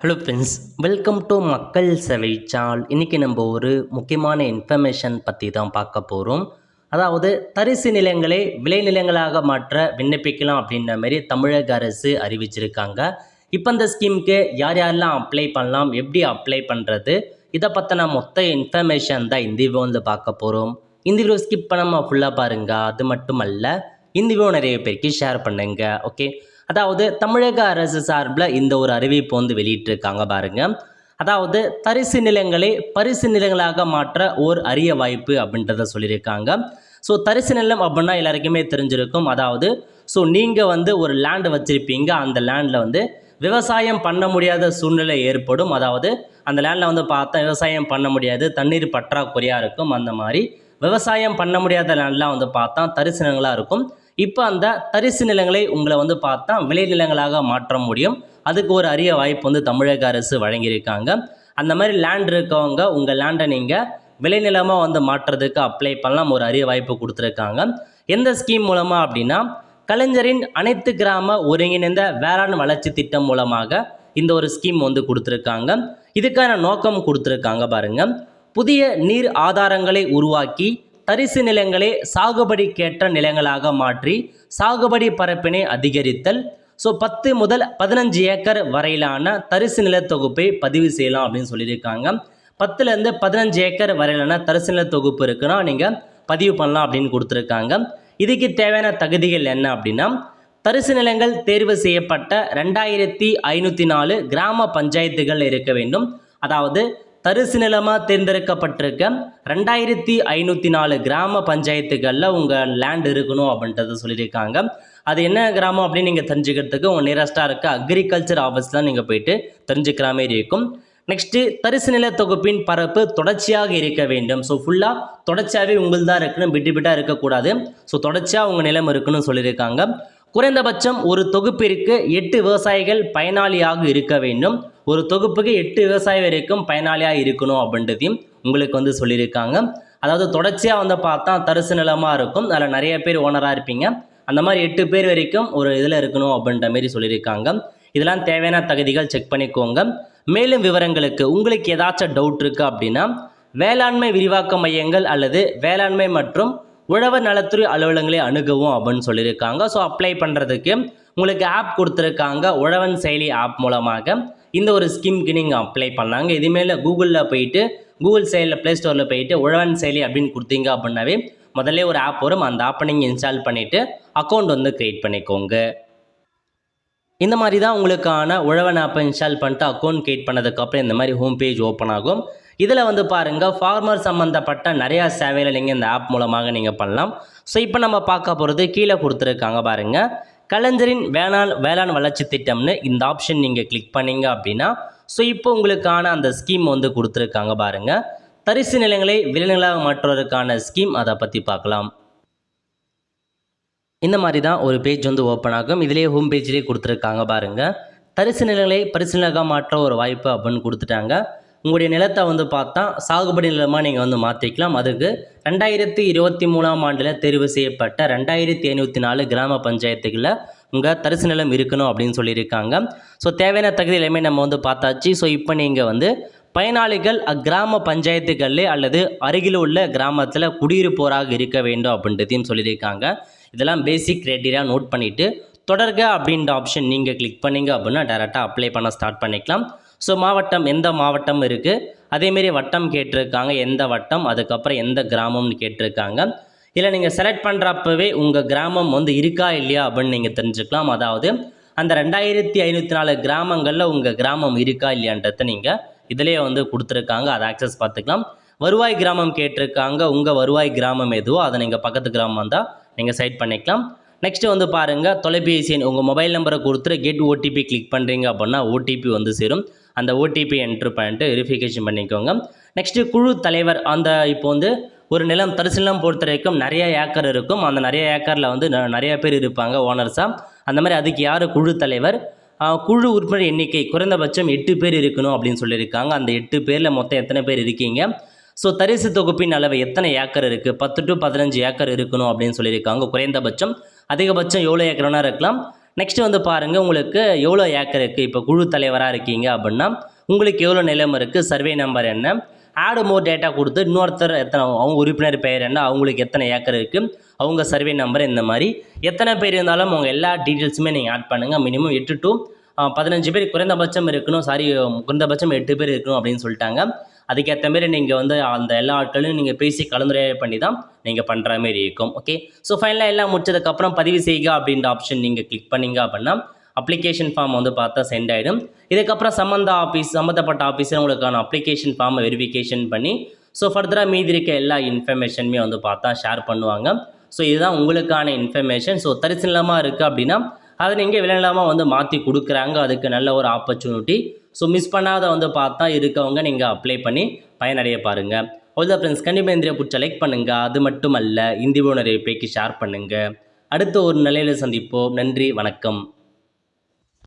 Hello friends, welcome to மக்கள் சேவை channel. இன்றைக்கி நம்ம ஒரு முக்கியமான இன்ஃபர்மேஷன் பற்றி தான் பார்க்க போகிறோம். அதாவது தரிசு நிலங்களை விளைநிலங்களாக மாற்ற விண்ணப்பிக்கலாம் அப்படின்ற மாதிரி தமிழக அரசு அறிவிச்சிருக்காங்க. இப்போ இந்த ஸ்கீமுக்கு யார் யாரெல்லாம் அப்ளை பண்ணலாம், எப்படி அப்ளை பண்ணுறது, இதை பற்றின மொத்த இன்ஃபர்மேஷன் தான் இந்த வீடியோவில் பார்க்க போகிறோம். இந்த வீடியோ ஸ்கிப் பண்ணாமல் ஃபுல்லாக பாருங்கள். அது மட்டும் அல்ல, இந்த வீடியோ நிறைய பேருக்கு ஷேர் பண்ணுங்க. ஓகே, அதாவது தமிழக அரசு சார்பில் இந்த ஒரு அறிவிப்பு வெளியிட்டிருக்காங்க பாருங்க. அதாவது தரிசு நிலங்களை பரிசு நிலங்களாக மாற்ற ஓர் அரிய வாய்ப்பு அப்படின்றத சொல்லியிருக்காங்க. ஸோ தரிசு நிலம் அப்படின்னா எல்லாருக்குமே தெரிஞ்சிருக்கும். அதாவது நீங்கள் ஒரு லேண்டு வச்சுருப்பீங்க. அந்த லேண்டில் விவசாயம் பண்ண முடியாத சூழ்நிலை ஏற்படும். அதாவது அந்த லேண்டில் பார்த்தா விவசாயம் பண்ண முடியாது, தண்ணீர் பற்றாக்குறையாக இருக்கும். அந்த மாதிரி விவசாயம் பண்ண முடியாத லேண்ட்லாம் பார்த்தா தரிசு நிலங்களாக இருக்கும். இப்போ அந்த தரிசு நிலங்களை உங்களை பார்த்தா விளைநிலங்களாக மாற்ற முடியும். அதுக்கு ஒரு அரிய வாய்ப்பு தமிழக அரசு வழங்கியிருக்காங்க. அந்த மாதிரி லேண்ட் இருக்கவங்க உங்கள் லேண்டை நீங்கள் விளைநிலமாக மாற்றுறதுக்கு அப்ளை பண்ணலாம். ஒரு அரிய வாய்ப்பு கொடுத்துருக்காங்க. எந்த ஸ்கீம் மூலமாக அப்படின்னா, கலைஞரின் அனைத்து கிராம ஒருங்கிணைந்த வேளாண் வளர்ச்சி திட்டம் மூலமாக இந்த ஒரு ஸ்கீம் கொடுத்துருக்காங்க. இதுக்கான நோக்கம் கொடுத்துருக்காங்க பாருங்க. புதிய நீர் ஆதாரங்களை உருவாக்கி தரிசு நிலங்களை சாகுபடிக்கேற்ற நிலங்களாக மாற்றி சாகுபடி பரப்பினை அதிகரித்தல். 10 முதல் 15 ஏக்கர் வரையிலான தரிசு நில தொகுப்பை பதிவு செய்யலாம் அப்படின்னு சொல்லியிருக்காங்க. 10லேருந்து 15 ஏக்கர் வரையிலான தரிசு நில தொகுப்பு இருக்குன்னா நீங்கள் பதிவு பண்ணலாம் அப்படின்னு கொடுத்துருக்காங்க. இதுக்கு தேவையான தகுதிகள் என்ன அப்படின்னா, தரிசு நிலங்கள் தேர்வு செய்யப்பட்ட 2504 கிராம பஞ்சாயத்துகள் இருக்க வேண்டும். அதாவது தரிசு நிலமாக தேர்ந்தெடுக்கப்பட்டிருக்க 2504 கிராம பஞ்சாயத்துகளில் உங்கள் லேண்ட் இருக்கணும் அப்படின்றத சொல்லியிருக்காங்க. அது என்ன கிராமம் அப்படின்னு நீங்கள் தெரிஞ்சுக்கிறதுக்கு உங்கள் நியரஸ்ட்டாக இருக்க அக்ரிகல்ச்சர் ஆஃபீஸில் நீங்கள் போயிட்டு தெரிஞ்சுக்கிற மாதிரி இருக்கும். நெக்ஸ்ட்டு தரிசு நில தொகுப்பின் பரப்பு தொடர்ச்சியாக இருக்க வேண்டும். ஃபுல்லாக தொடர்ச்சியாகவே உங்களுக்கு தான் இருக்கணும், பிட்டு பிட்டாக இருக்கக்கூடாது. தொடர்ச்சியாக உங்கள் நிலம் இருக்குன்னு சொல்லியிருக்காங்க. குறைந்தபட்சம் ஒரு தொகுப்பிற்கு 8 விவசாயிகள் பயனாளியாக இருக்க வேண்டும். ஒரு தொகுப்புக்கு 8 விவசாய வரைக்கும் பயனாளியாக இருக்கணும் அப்படின்றதையும் உங்களுக்கு சொல்லியிருக்காங்க. அதாவது தொடர்ச்சியாக பார்த்தா தரிசு நிலமாக இருக்கும், அதில் நிறைய பேர் ஓனராக இருப்பீங்க. அந்த மாதிரி 8 பேர் வரைக்கும் ஒரு இதில் இருக்கணும் அப்படின்ற மாரி சொல்லியிருக்காங்க. இதெல்லாம் தேவையான தகுதிகள் செக் பண்ணிக்கோங்க. மேலும் விவரங்களுக்கு உங்களுக்கு ஏதாச்சும் டவுட் இருக்குது அப்படின்னா, வேளாண்மை விரிவாக்க மையங்கள் அல்லது வேளாண்மை மற்றும் உழவர் நலத்துறை அலுவலகங்களை அணுகவும் அப்படின்னு சொல்லியிருக்காங்க. அப்ளை பண்ணுறதுக்கு உங்களுக்கு ஆப் கொடுத்துருக்காங்க. உழவன் செயலி ஆப் மூலமாக இந்த ஒரு ஸ்கீமுக்கு நீங்கள் அப்ளை பண்ணாங்க. இதுமாரி கூகுளில் போயிட்டு கூகுள் செயலில் ப்ளே ஸ்டோரில் போயிட்டு உழவன் செயலி அப்படின்னு கொடுத்தீங்க அப்படின்னாவே முதல்ல ஒரு ஆப் வரும். அந்த ஆப்பை நீங்கள் இன்ஸ்டால் பண்ணிவிட்டு அக்கௌண்ட் க்ரியேட் பண்ணிக்கோங்க. இந்த மாதிரி தான் உங்களுக்கான உழவன் ஆப்பை இன்ஸ்டால் பண்ணிட்டு அக்கௌண்ட் க்ரியேட் பண்ணதுக்கப்புறம் இந்த மாதிரி ஹோம் பேஜ் ஓப்பன் ஆகும். இதில் பாருங்கள், ஃபார்மர் சம்மந்தப்பட்ட நிறையா சேவைகளை நீங்கள் இந்த ஆப் மூலமாக நீங்கள் பண்ணலாம். இப்போ நம்ம பார்க்க போகிறது கீழே கொடுத்துருக்காங்க பாருங்கள், கலைஞரின் வேளாண் வளர்ச்சி திட்டம்னு இந்த ஆப்ஷன் நீங்கள் கிளிக் பண்ணிங்க அப்படின்னா இப்போ உங்களுக்கான அந்த ஸ்கீம் கொடுத்துருக்காங்க பாருங்கள். தரிசு நிலங்களை விளைநிலங்களாக மாற்றுவதற்கான ஸ்கீம், அதை பற்றி பார்க்கலாம். இந்த மாதிரி தான் ஒரு பேஜ் ஓப்பன் ஆகும். இதிலே ஹோம் பேஜ்லேயே கொடுத்துருக்காங்க பாருங்கள். தரிசு நிலங்களை பரிசு நிலங்களாக மாற்ற ஒரு வாய்ப்பு அப்படின்னு கொடுத்துட்டாங்க. உங்களுடைய நிலத்தை பார்த்தா சாகுபடி நிலமாக நீங்கள் மாற்றிக்கலாம். அதுக்கு 2023ஆம் ஆண்டில் தேர்வு செய்யப்பட்ட 2504 கிராம பஞ்சாயத்துகளில் உங்கள் தரிசு நிலம் இருக்கணும் அப்படின்னு சொல்லியிருக்காங்க. தேவையான தகுதி எல்லாமே நம்ம பார்த்தாச்சு. இப்போ நீங்கள் பயனாளிகள் அக்கிராம பஞ்சாயத்துகளில் அல்லது அருகில் உள்ள கிராமத்தில் குடியிருப்போராக இருக்க வேண்டும் அப்படின்றதையும் சொல்லியிருக்காங்க. இதெல்லாம் பேசிக் க்ரைட்டீரியா நோட் பண்ணிவிட்டு தொடர்க அப்படின்ற ஆப்ஷன் நீங்கள் கிளிக் பண்ணிங்க அப்படின்னா டேரெக்டாக அப்ளை பண்ண ஸ்டார்ட் பண்ணிக்கலாம். மாவட்டம், எந்த மாவட்டம் இருக்குது, அதேமாரி வட்டம் கேட்டிருக்காங்க, எந்த வட்டம், அதுக்கப்புறம் எந்த கிராமம்னு கேட்டிருக்காங்க. இதில் நீங்கள் செலக்ட் பண்ணுறப்பவே உங்கள் கிராமம் இருக்கா இல்லையா அப்படின்னு நீங்கள் தெரிஞ்சுக்கலாம். அதாவது அந்த 2504 கிராமங்களில் உங்கள் கிராமம் இருக்கா இல்லையான்றதை நீங்கள் இதிலே கொடுத்துருக்காங்க. அதை ஆக்சஸ் பார்த்துக்கலாம். வருவாய் கிராமம் கேட்டிருக்காங்க. உங்கள் வருவாய் கிராமம் எதுவோ அதை நீங்கள் பக்கத்து கிராமம் தான் நீங்கள் செலக்ட் பண்ணிக்கலாம். நெக்ஸ்ட்டு பாருங்கள், தொலைபேசி எண் உங்கள் மொபைல் நம்பரை கொடுத்துட்டு கெட் ஓடிபி கிளிக் பண்ணுறீங்க அப்படின்னா ஓடிபி சேரும். அந்த ஓடிபி என்ட்ரு பண்ணிட்டு வெரிஃபிகேஷன் பண்ணிக்கோங்க. நெக்ஸ்ட்டு குழு தலைவர், அந்த இப்போ ஒரு நிலம் தரிசு நிலம் பொறுத்த வரைக்கும் நிறைய ஏக்கர் இருக்கும். அந்த நிறைய ஏக்கரில் நிறைய பேர் இருப்பாங்க ஓனர்ஸாக. அந்த மாதிரி அதுக்கு யார் குழு தலைவர், குழு உறுப்பினர் எண்ணிக்கை குறைந்தபட்சம் 8 பேர் இருக்கணும் அப்படின்னு சொல்லியிருக்காங்க. அந்த 8 பேரில் மொத்தம் எத்தனை பேர் இருக்கீங்க, தரிசு தொகுப்பின் அளவு எத்தனை ஏக்கர் இருக்குது, 10 to 15 ஏக்கர் இருக்கணும் அப்படின்னு சொல்லியிருக்காங்க குறைந்தபட்சம். அதிகபட்சம் எவ்வளோ ஏக்கர்னா இருக்கலாம். நெக்ஸ்ட்டு வந்து பாருங்கள் உங்களுக்கு எவ்வளோ ஏக்கர் இருக்குது. இப்போ குழு தலைவராக இருக்கீங்க அப்படின்னா உங்களுக்கு எவ்வளோ நிலம் இருக்குது, சர்வே நம்பர் என்ன, ஆடு மோர் டேட்டா கொடுத்து இன்னொருத்தர் எத்தனை, அவங்க உறுப்பினர் பெயர் என்ன, அவங்களுக்கு எத்தனை ஏக்கர் இருக்குது, அவங்க சர்வே நம்பர், இந்த மாதிரி எத்தனை பேர் இருந்தாலும் அவங்க எல்லா டீட்டெயில்ஸுமே நீங்கள் ஆட் பண்ணுங்கள். மினிமம் 8 to 15 பேர் குறைந்தபட்சம் இருக்கணும். குறைந்தபட்சம் 8 பேர் இருக்கணும் அப்படின்னு சொல்லிட்டாங்க. அதுக்கேற்ற மாரி நீங்கள் வந்து அந்த எல்லா ஆட்களையும் நீங்கள் பேசி கலந்துரையாடல் பண்ணி தான் நீங்கள் பண்ணுற மாரி இருக்கும். ஓகே, ஸோ ஃபைனலாக எல்லாம் முடிச்சதுக்கப்புறம் பதிவு செய்க அப்படின்ற ஆப்ஷன் நீங்கள் கிளிக் பண்ணிங்க அப்படின்னா அப்ளிகேஷன் ஃபார்ம் வந்து பார்த்தா சென்ட் ஆகிடும். இதுக்கப்புறம் சம்மந்தப்பட்ட ஆஃபீஸர் உங்களுக்கான அப்ளிகேஷன் ஃபார்மை வெரிஃபிகேஷன் பண்ணி ஸோ ஃபர்தராக மீதி இருக்க எல்லா இன்ஃபர்மேஷனுமே வந்து பார்த்தா ஷேர் பண்ணுவாங்க. ஸோ இதுதான் உங்களுக்கான இன்ஃபர்மேஷன். ஸோ தரிசு நிலமாக இருக்குது அப்படின்னா அதை நீங்கள் விளைநிலமாக வந்து மாற்றி கொடுக்குறாங்க. அதுக்கு நல்ல ஒரு ஆப்பர்ச்சுனிட்டி. ஸோ மிஸ் பண்ணாத வந்து பார்த்தா இருக்கவங்க நீங்கள் அப்ளை பண்ணி பயனடைய பாருங்கள். அவ்வளோ ஃப்ரெண்ட்ஸ், கண்டிப்பாக இந்த பிடிச்ச லைக் பண்ணுங்கள். அது மட்டும் அல்ல, இந்த வீடியோ நிறைய பேருக்கு ஷேர் பண்ணுங்கள். அடுத்த ஒரு நிலையில் சந்திப்போம். நன்றி, வணக்கம்.